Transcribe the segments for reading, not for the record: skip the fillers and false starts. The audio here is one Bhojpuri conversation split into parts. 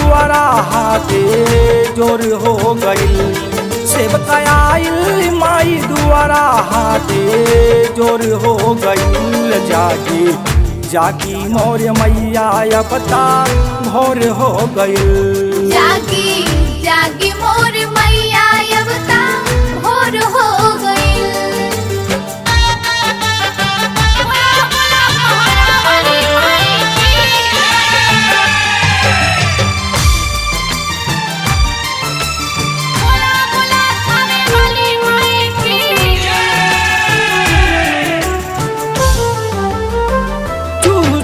दुआरा हाथे जोर हो गइल। सेवका आइल माई दुआरा हाथे जोर हो गइल। जागी जागी मोर मैया अब ता भोर हो गइल। जागी जागी मोर मैया अब ता भोर हो गइल।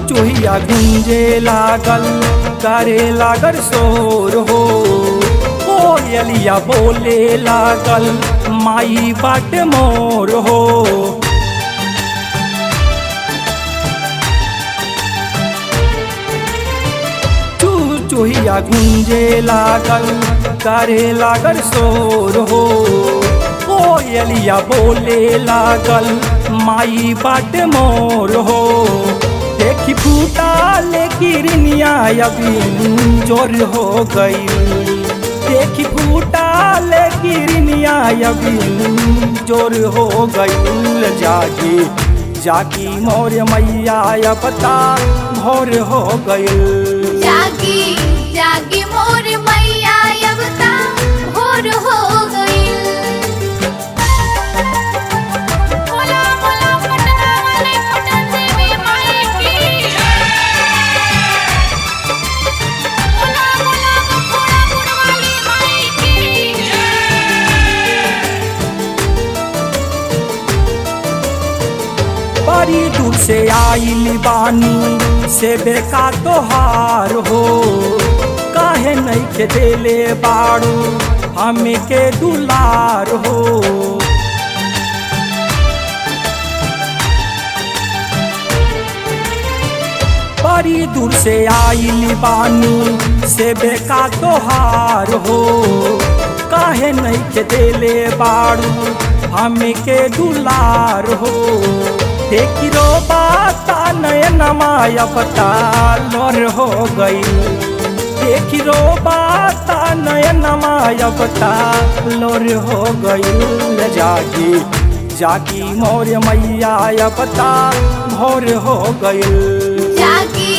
चूहिया गुंजे लागल करे लागल शोर हो। कोयलिया बोले लागल माई बाट मोर हो। चूहिया गुंजे लागल करे लागल शोर हो। कोयलिया बोले लागल माई बाट मोर हो। देखी फूटा ले किरनिया अभी जोर हो गई। देखी फूटा ले किरनिया अभी जोर हो गई। जागी जागी मोर मैया अब ता भोर हो गई। जागी जागी मोर मैया अब ता भोर हो गइल। बड़ी दूर से आइल बानी से बेका तोहार हो। काहे नहीं के देले बाड़ू हमें के दुलार हो। बड़ी दूर से आइल बानी से बेका तोहार हो। काहे नहीं के देले बाड़ू हमें के दुलार हो। देखी रो बाता नयन माया पता लोर हो गई। देखी रो बाता नयन माया पता लोर हो गई। जागी जागी मोर मैया पता भोर हो गई। जागी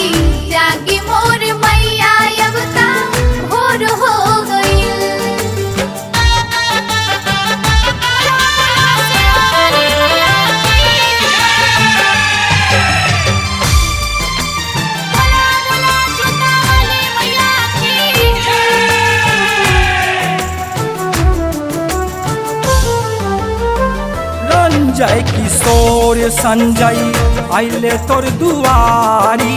जागी मोर मैया अब ता भोर हो गइल। जय किशोर संजय आइले तोर दुआरी।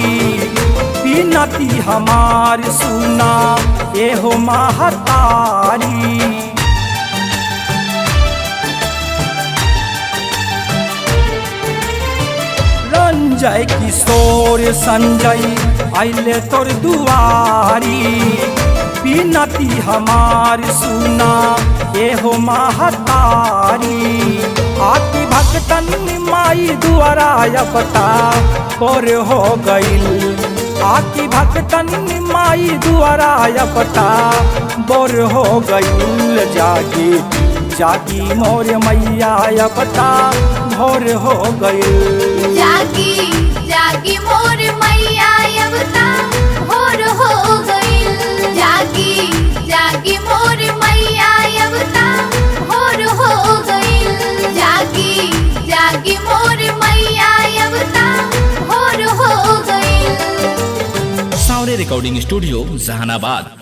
बिनती हमार सुना एहो महतारी। रंजय किशोर संजय आइले तोर दुआरी। बिनती हमार सुना एहो महतारी। आकी भक्तन माई दुआरा अब ता भोर हो गइल। आकी भक्तन माई दुआरा अब ता भोर हो गइल। जागी जागी मोर मैया अब ता भोर हो गइल। जागी जागी मोर मैया अब ता भोर हो गइल। जागी जागी मोर मैया अब ता भोर हो गइल। जागी जागी मोर मैया अब ता भोर हो गइल। सावरे रिकॉर्डिंग स्टूडियो जहानाबाद।